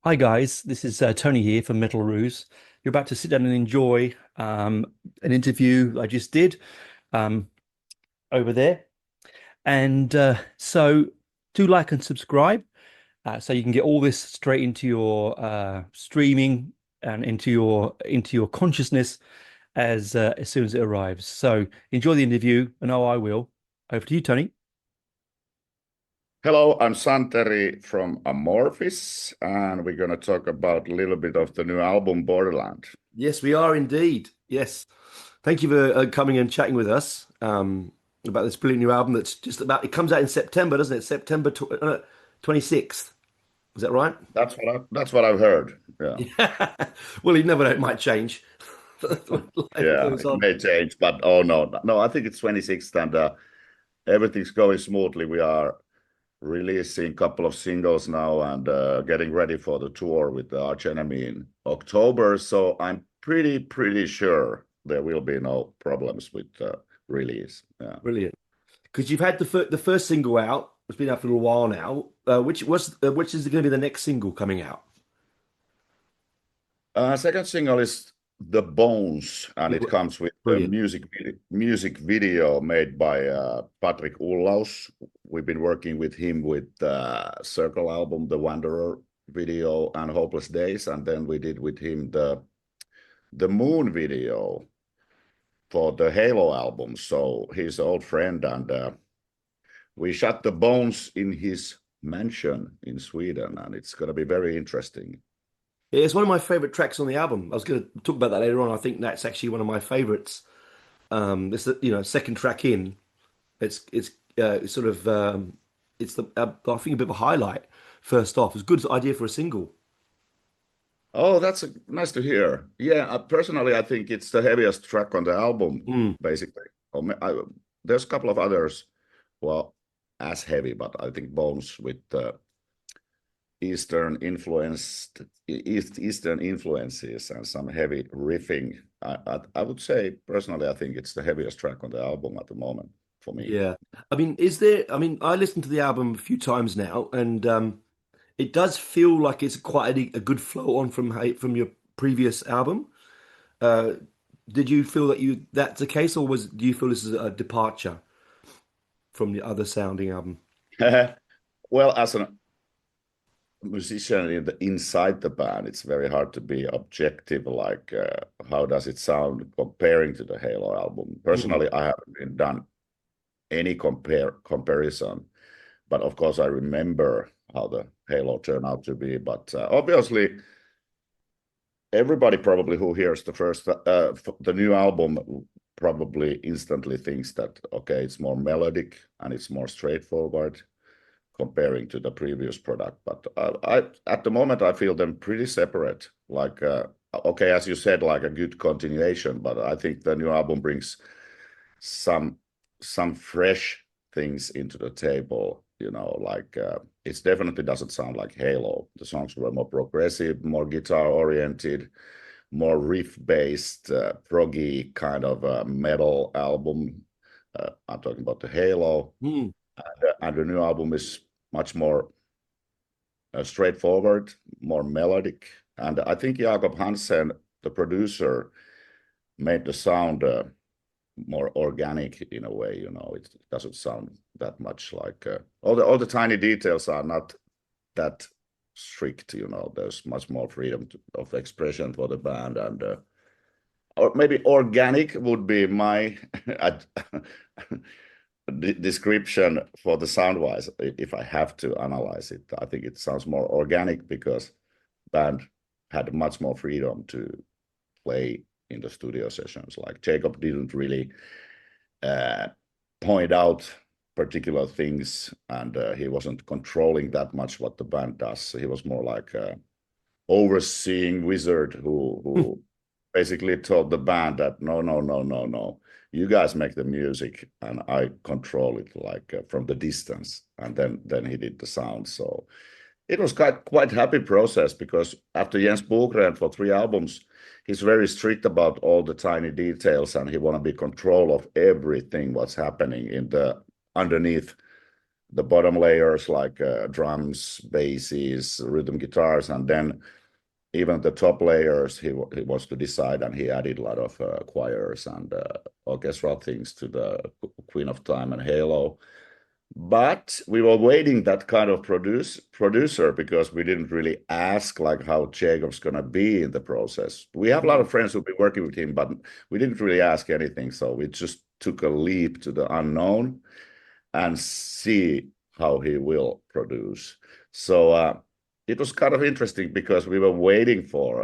Hi guys, this is Tony here from Metal Roos. You're about to sit down and enjoy an interview I just did um, over there. And so do like and subscribe so you can get all this straight into your streaming and into your consciousness as soon as it arrives. So enjoy the interview, and I will. Over to you, Tony. Hello, I'm Santeri from Amorphis, and we're going to talk about a little bit of the new album Borderland. Yes, we are indeed. Yes. Thank you for coming and chatting with us about this brilliant new album that's just about, it comes out in September, doesn't it? September 26th. Is that right? That's what I've heard. Yeah, Yeah. Well, you never know, it might change. Life yeah, goes it on. may change, but oh no, no, I think it's 26th, and everything's going smoothly. We are releasing a couple of singles now and getting ready for the tour with the Arch Enemy in October. So I'm pretty sure there will be no problems with release. Yeah. Brilliant. Because you've had the first single out. It's been out for a little while now. Which is going to be the next single coming out? Second single is The Bones, and it comes with a Brilliant. music video made by Patrick Ullaus. We've been working with him with Circle album, The Wanderer video, and Hopeless Days, and then we did with him the Moon video for the Halo album. So he's an old friend, and we shot The Bones in his mansion in Sweden, and it's going to be very interesting. Yeah, it's one of my favorite tracks on the album. I was going to talk about that later on. I think that's actually one of my favorites. It's the second track in. It's sort of it's the I think a bit of a highlight. First off, it's a good idea for a single. Oh, that's nice to hear. Yeah, personally, I think it's the heaviest track on the album, Mm, basically. There's a couple of others, well, as heavy, but I think Bones with Eastern influences and some heavy riffing. I would say personally, I think it's the heaviest track on the album at the moment for me. yeah, I mean, is there? I mean, I listened to the album a few times now, and it does feel like it's quite a good flow on from your previous album. Uh, did you feel that's the case, or do you feel this is a departure from the other sounding album? Well, as a musician inside the band, it's very hard to be objective. Like, how does it sound comparing to the Halo album? Mm, Personally, I haven't been done any comparison, but of course, I remember how the Halo turned out to be. But obviously, everybody probably who hears the new album probably instantly thinks that okay, it's more melodic and it's more straightforward comparing to the previous product. But I at the moment I feel them pretty separate. Like okay, as you said, like a good continuation. But I think the new album brings some some fresh things into the table. You know, like it definitely doesn't sound like Halo. The songs were more progressive, more guitar oriented, more riff based, proggy kind of metal album. I'm talking about the Halo, mm. and the new album is much more straightforward, more melodic. And I think Jakob Hansen, the producer, made the sound more organic in a way. You know, it doesn't sound that much like all the tiny details are not that strict. You know, there's much more freedom of expression for the band, and or maybe organic would be my description for the sound wise. If I have to analyze it, I think it sounds more organic because band had much more freedom to play in the studio sessions. Like Jacob didn't really uh, point out particular things, and he wasn't controlling that much what the band does. So he was more like a overseeing wizard who basically told the band that no, you guys make the music and I control it like from the distance. And then he did the sound. So it was quite happy process because after Jens Bogren for 3 albums, he's very strict about all the tiny details and he want to be control of everything what's happening in the underneath the bottom layers like drums, basses, rhythm guitars, and then even the top layers he wants to decide, and he added a lot of choirs and orchestral things to the Queen of Time and Halo. But we were waiting that kind of producer because we didn't really ask like how Jacob's gonna be in the process. We have a lot of friends who've been working with him, but we didn't really ask anything. So we just took a leap to the unknown and see how he will produce. So it was kind of interesting because we were waiting for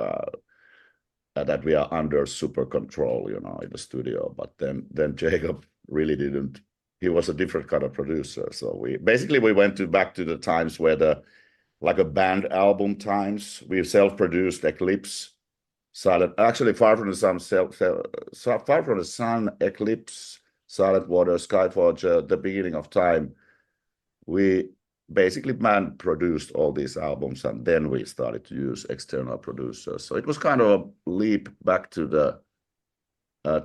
that we are under super control, in the studio. But then Jacob really didn't. He was a different kind of producer. So we went back to the times where like a band album times. We self-produced Eclipse, Silent. Actually, Far from the Sun, Far from the Sun, Eclipse, Silent Water, Skyforge, The Beginning of Time. We basically band produced all these albums, and then we started to use external producers. So it was kind of a leap back to the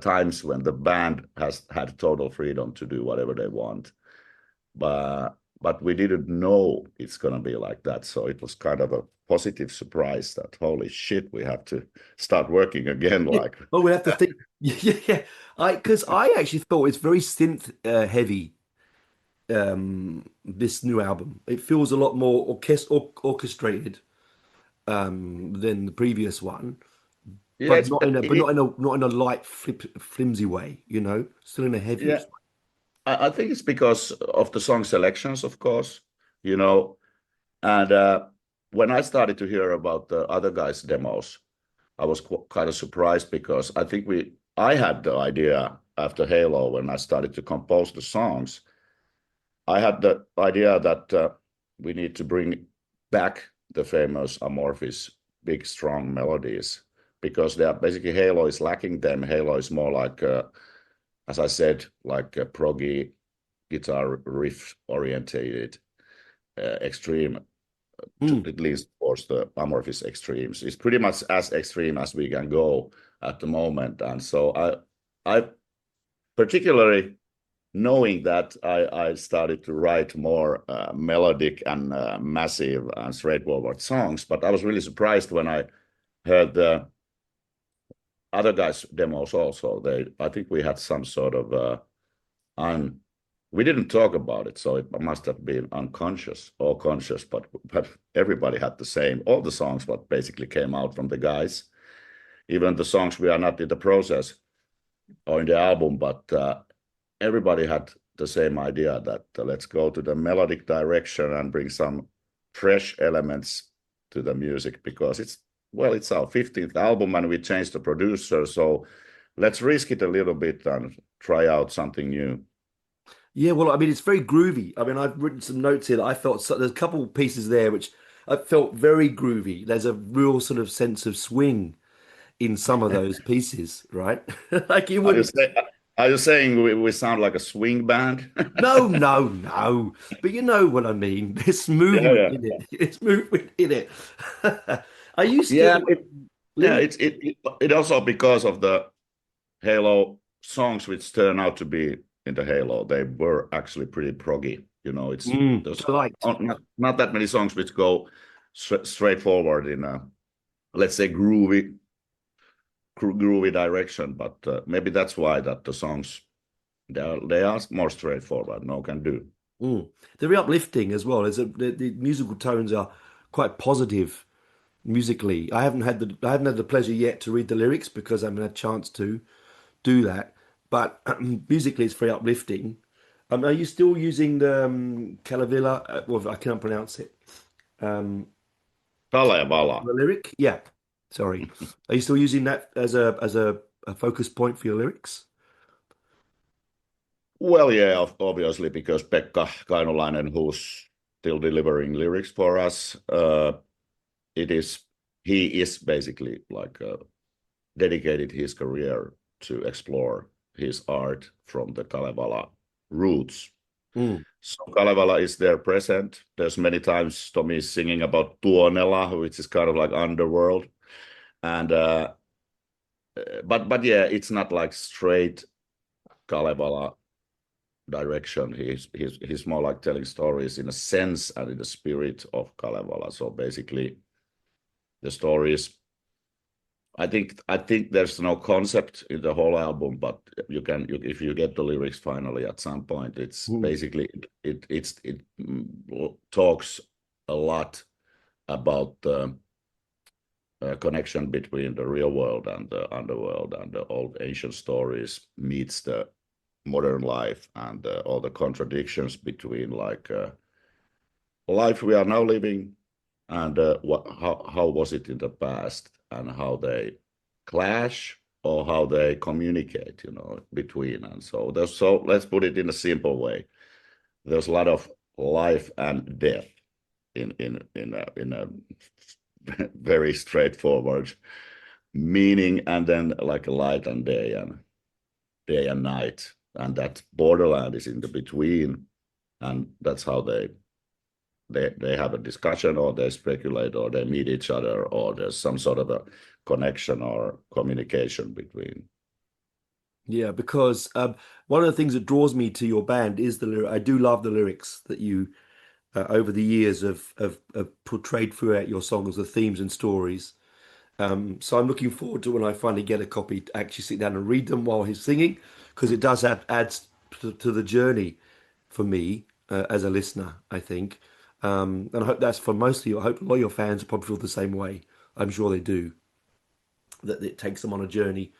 times when the band has had total freedom to do whatever they want. But we didn't know it's going to be like that. So it was kind of a positive surprise that, holy shit, we have to start working again. Like, oh, we have to think. Yeah. Because I actually thought it's very synth heavy. This new album, it feels a lot more orchestrated than the previous one, yeah, but not in a light, flimsy way. Still in a heavy. yeah. I think it's because of the song selections, of course, you know. And when I started to hear about the other guys' demos, I was kind of surprised because I had the idea after Halo when I started to compose the songs. I had the idea that we need to bring back the famous Amorphis big, strong melodies because they are basically Halo is lacking them. Halo is more like, as I said, like a proggy guitar riff orientated extreme, at least towards the Amorphis extremes. It's pretty much as extreme as we can go at the moment. And so I particularly knowing that I started to write more melodic and massive and straightforward songs. But I was really surprised when I heard the other guys' demos also. I think we had some sort of we didn't talk about it, so it must have been unconscious or conscious, but everybody had the same. All the songs what basically came out from the guys, even the songs we are not in the process or in the album, but everybody had the same idea that let's go to the melodic direction and bring some fresh elements to the music because it's our 15th album and we changed the producer, so let's risk it a little bit and try out something new. Yeah, well, I mean, it's very groovy. I mean, I've written some notes here that I felt there's a couple of pieces there which I felt very groovy. There's a real sort of sense of swing in some of those pieces, right? Like you Are you, wouldn't. say, are you saying we sound like a swing band? No, no, no. But you know what I mean. There's Yeah, movement yeah. in it. It's movement in it. Are you Yeah, still yeah. living? It also because of the Halo songs, which turn out to be in the Halo, they were actually pretty proggy. There's Delight. not that many songs which go straight forward in a, let's say, groovy direction. But maybe that's why that the songs they are more straightforward. No can do. They're very uplifting as well. The musical tones are quite positive musically. I haven't had the pleasure yet to read the lyrics because I haven't had a chance to do that. But musically, it's very uplifting. Are you still using the Calavilla? Well, I can't pronounce it. Um, Kalevala. the lyric? Yeah. Sorry. Are you still using that as a focus point for your lyrics? Well, yeah, obviously, because Pekka Kainulainen, who's still delivering lyrics for us, he is basically like dedicated his career to explore his art from the Kalevala roots. Mm. So Kalevala is there present. There's many times Tommy is singing about Tuonela, which is kind of like underworld, and but yeah, it's not like straight Kalevala direction. He's more like telling stories in a sense and in the spirit of Kalevala. So basically, the stories. I think there's no concept in the whole album, but if you get the lyrics finally at some point, it's basically it talks a lot about the connection between the real world and the underworld, and the old ancient stories meets the modern life, and all the contradictions between like life we are now living and how was it in the past, and how they clash or how they communicate, between. And so let's put it in a simple way. There's a lot of life and death in a very straightforward meaning, and then like a light and day and night, and that borderland is in the between, and that's how they have a discussion, or they speculate, or they meet each other, or there's some sort of a connection or communication between. Yeah, because one of the things that draws me to your band is the lyric. I do love the lyrics that you, over the years, have portrayed throughout your songs, the themes and stories. So I'm looking forward to when I finally get a copy to actually sit down and read them while he's singing, because it does adds to the journey for me as a listener, I think. And I hope that's for most of you. I hope a lot of your fans probably feel the same way. I'm sure they do. That it takes them on a journey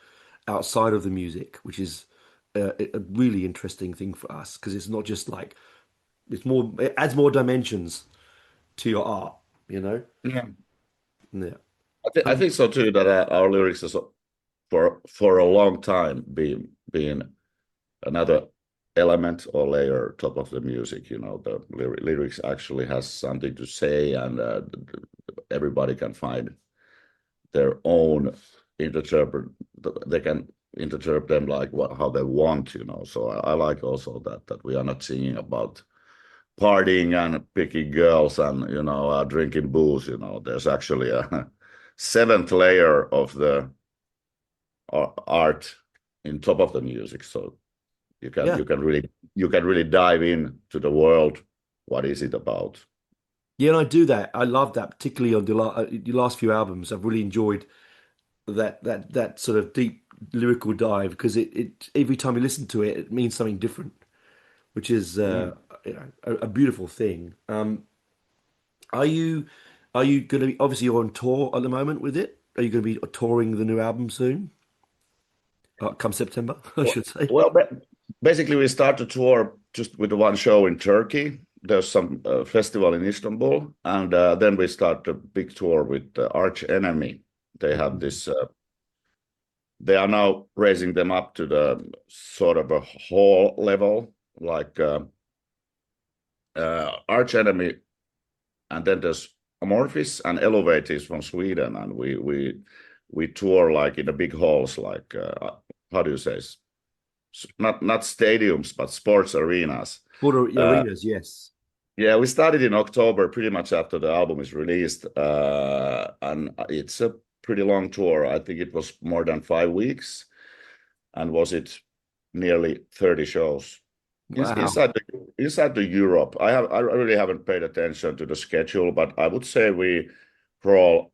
outside of the music, which is a really interesting thing for us, because it's not just like it adds more dimensions to your art, you know? Yeah, Yeah. I think so too. That our lyrics is for a long time being another element or layer top of the music. The lyrics actually has something to say, and everybody can find their own interpret. They can interpret them like how they want. So I like also that we are not singing about partying and picking girls and drinking booze. There's actually a seventh layer of the art in top of the music. So you Yeah. can really dive into the world. What is it about? Yeah, and I do that. I love that, particularly on your last few albums. I've really enjoyed that sort of deep lyrical dive, because it every time you listen to it, it means something different, which is Yeah. a beautiful thing. Are you are you going to be, obviously you're on tour at the moment with it? Are you going to be touring the new album soon? Come September, I should say. Well, basically, we start the tour just with one show in Turkey. There's some festival in Istanbul, and then we start a big tour with Arch Enemy. They have this. They are now raising them up to the sort of a hall level, like Arch Enemy, and then there's Amorphis and Elevators from Sweden, and we tour like in the big halls, like how do you say? Not stadiums, but sports arenas. Border arenas, yes. Yeah, we started in October, pretty much after the album is released, and it's a pretty long tour. I think it was more than 5 weeks, and was it nearly 30 shows Wow. inside the Europe. I really haven't paid attention to the schedule, but I would say we crawl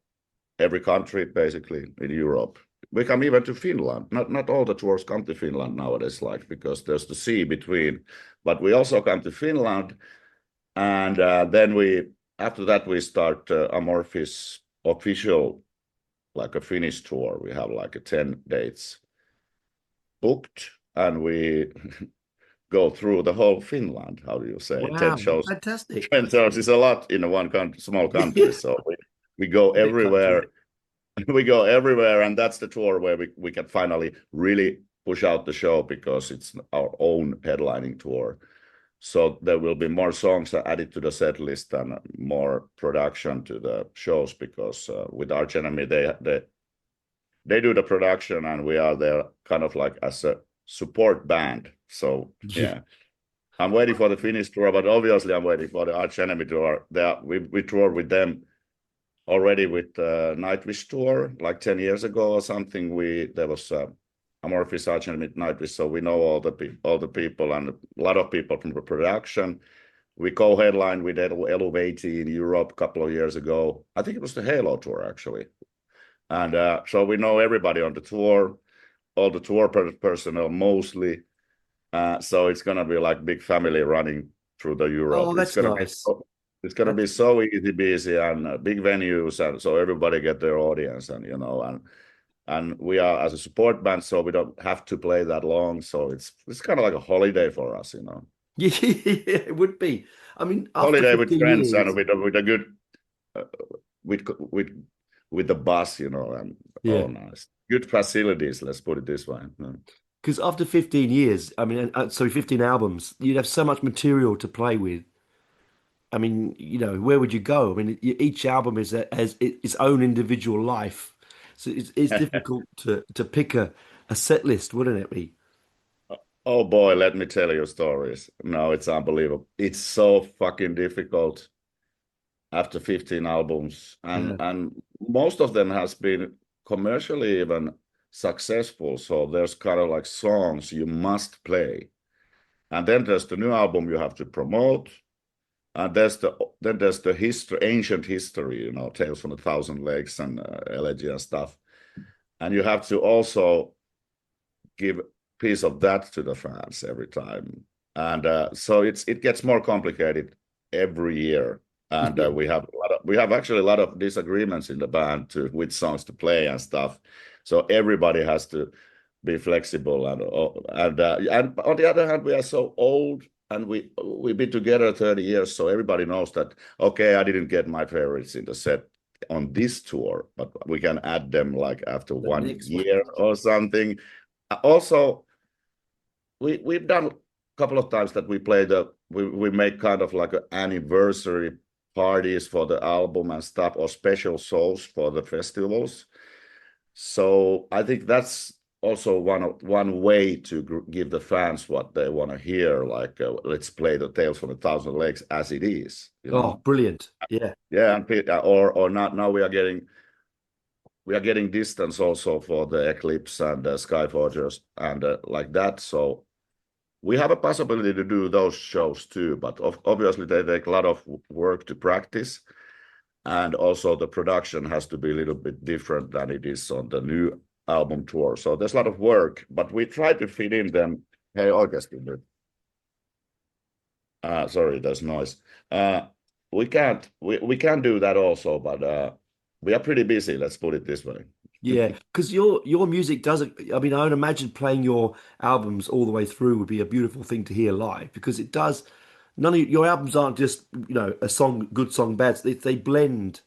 every country basically in Europe. We come even to Finland. Not all the tours come to Finland nowadays, like, because there's the sea between. But we also come to Finland, and then after that we start Amorphis official, like a Finnish tour. We have like 10 dates booked, and we go through the whole Finland. How do you say? 10 Wow. shows. Fantastic. 10 shows is a lot in a one country, small country. So we go Big country. everywhere. We go everywhere, and that's the tour where we can finally really push out the show, because it's our own headlining tour. So there will be more songs added to the set list and more production to the shows, because with Arch Enemy they do the production, and we are there kind of like as a support band. So yeah, I'm waiting for the Finnish tour, but obviously I'm waiting for the Arch Enemy tour. We toured with them already with Nightwish tour like 10 years ago or something. There was Amorphis, Argent Midnight, so we know all the people and a lot of people from the production. We co-headlined with Eluvati in Europe a couple of years ago. I think it was the Halo tour actually, and so we know everybody on the tour, all the tour personnel mostly. So it's gonna be like big family running through the Europe. Oh, that's nice. It's gonna be so easy, busy, and big venues, and so everybody get their audience, and and we are as a support band, so we don't have to play that long. So it's kind of like a holiday for us, you know. Yeah, it would be. I mean, after Holiday with 15 friends and years, with a good uh, with with with the bus, you know, and yeah, oh nice. Good facilities, let's put it this way. because after 15 years, I mean, sorry, 15 albums, you'd have so much material to play with. I mean, where would you go? I mean, each album has its own individual life, so it's difficult to pick a set list, wouldn't it be? Oh boy, let me tell you stories. No, it's unbelievable. It's so fucking difficult after 15 albums, Yeah. and most of them has been commercially even successful. So there's kind of like songs you must play, and then there's the new album you have to promote, and there's the history, ancient history, you know, Tales from a Thousand Lakes and Elegy and stuff, and you have to also give piece of that to the fans every time, and so it gets more complicated every year, and Yeah. we have actually a lot of disagreements in the band to which songs to play and stuff. So everybody has to be flexible, and on the other hand, we are so old. And we've been together 30 years, so everybody knows that. Okay, I didn't get my favorites in the set on this tour, but we can add them like after The one next one. year or something. Also, we've done a couple of times that we make kind of like an anniversary parties for the album and stuff, or special shows for the festivals. So I think that's also one way to give the fans what they want to hear. Like, let's play the Tales from a Thousand Lakes as it is, you Oh, know. brilliant. Yeah. Yeah, and or not now we are getting distance also for the Eclipse and Skyforgers and like that. So we have a possibility to do those shows too, but obviously they take a lot of work to practice, and also the production has to be a little bit different than it is on the new album tour. So there's a lot of work, but we try to fit in them. Hey, Augustine, sorry, there's noise. We can do that also, but we are pretty busy. Let's put it this way. Yeah, because your music doesn't. I mean, I would imagine playing your albums all the way through would be a beautiful thing to hear live because it does. None of your albums aren't just a song, good song, bad. They blend.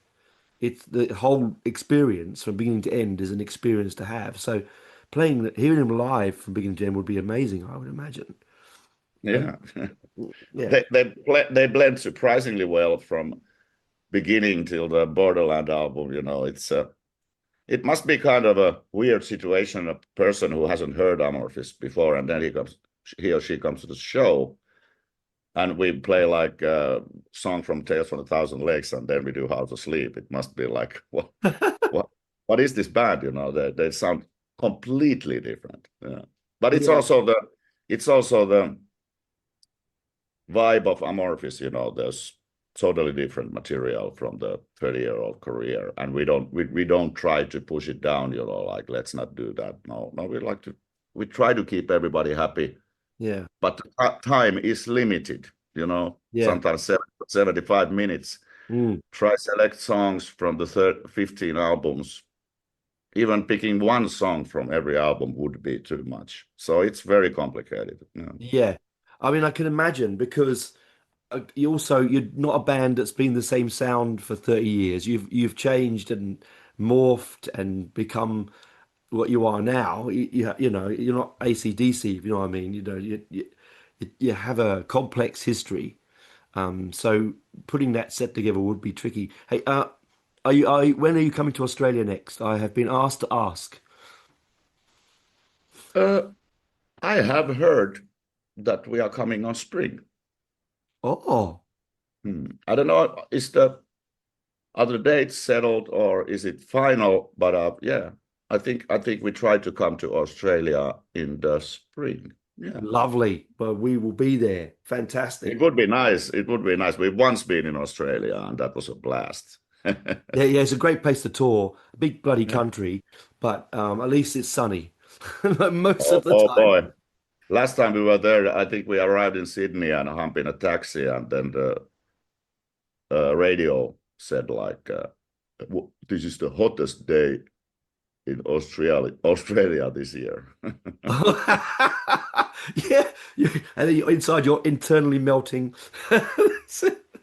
It's the whole experience from beginning to end is an experience to have. So, hearing them live from beginning to end would be amazing. I would imagine. Um, Yeah, yeah, they blend surprisingly well from beginning till the Borderland album. You know, it must be kind of a weird situation, a person who hasn't heard Amorphis before, and then he or she comes to the show, and we play like a song from Tales from a Thousand Lakes, and then we do How to Sleep. It must be like, what, what is this band? You know, they sound completely different. Yeah, but yeah, it's also the vibe of Amorphis. You know, there's totally different material from the 30-year-old career, and we don't try to push it down, you know, like let's not do that. No, we try to keep everybody happy, yeah, but time is limited, you know, yeah. sometimes 75 minutes. Mm. Try select songs from the 15 albums. Even picking one song from every album would be too much, so it's very complicated, you know. Yeah. I mean, I can imagine because you're not a band that's been the same sound for 30 years. You've changed and morphed and become what you are now. You're not AC/DC, if you know what I mean. You have a complex history. So putting that set together would be tricky. Hey, when are you coming to Australia next? I have been asked to ask. uh, I have heard that we are coming on spring. Oh, I don't know, are the dates settled or is it final? But yeah, I think we tried to come to Australia in the spring. Yeah. Lovely. But we will be there. It Fantastic. would be nice. It would be nice. We've once been in Australia, and that was a blast. Yeah, yeah, it's a great place to tour. A big bloody Yeah. country, but at least it's sunny most of Oh, the oh time. boy. Last time we were there, I think we arrived in Sydney and humped in a taxi, and then the radio said like, "This is the hottest day in Australia this year." Yeah, and then you're inside, you're internally melting.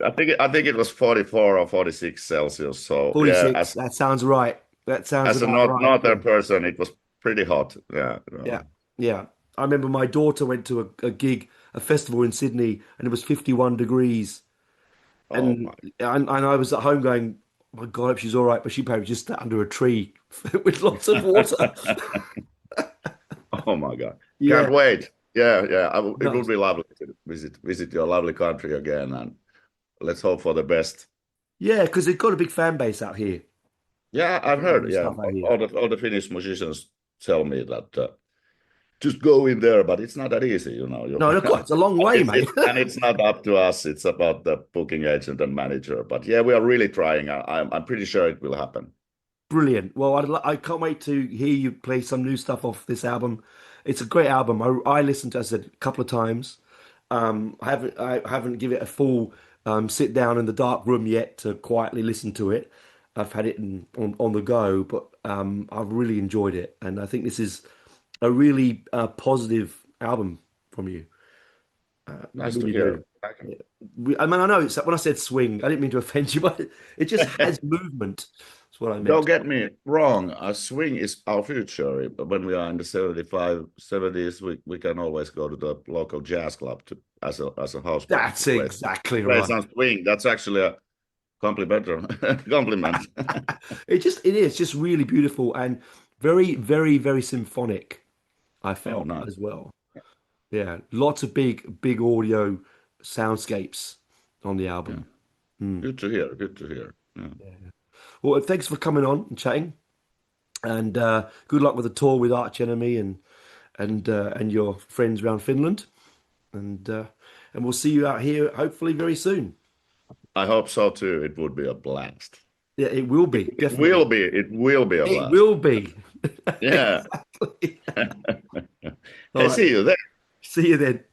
I think it was 44 or 46 Celsius. So yeah, 46. That sounds right. That sounds as a about right. northern person, it was pretty hot. Yeah. Yeah, yeah. I remember my daughter went to a gig, a festival in Sydney, and it was 51 degrees. Oh And my. and I was at home going, oh my God, I hope she's all right. But she probably just sat under a tree with lots of water. Oh my God. Yeah, Can't wait. Yeah, yeah. It no, would be lovely to visit your lovely country again, and let's hope for the best. yeah, because they've got a big fan base out here. Yeah, I've heard. And Yeah, stuff out here. all the Finnish musicians tell me that just go in there, but it's not that easy, you know. No, of course, it's a long way, It's, mate. it's and it's not up to us. It's about the booking agent and manager. But yeah, we are really trying. I'm pretty sure it will happen. Brilliant. Well, I can't wait to hear you play some new stuff off this album. It's a great album. I listened to it, as I said, a couple of times. I haven't given it a full sit down in the dark room yet to quietly listen to it. I've had it on the go, but I've really enjoyed it, and I think this is a really positive album from you. I Nice to really hear. do. Yeah. I mean, I know it's when I said swing, I didn't mean to offend you, but it just has movement. That's what I Don't meant. get me wrong. A swing is our future. But when we are in the 75, 70s, we can always go to the local jazz club to as a house band to That's exactly play right. some swing. That's actually a compliment. Compliment. It is just really beautiful and very, very, very symphonic, I Oh, felt nice. as well. Yeah, lots of big audio soundscapes on the Yeah. album. Mm. Good to hear. Good to hear. Yeah. Well, thanks for coming on and chatting, and good luck with the tour with Arch Enemy and your friends around Finland, and uh, and we'll see you out here hopefully very soon. I hope so too. It would be a blast. Yeah, it will be It will definitely. be. It will be a It blast. will be. Yeah. Exactly. All Hey, right. see you there. See you then.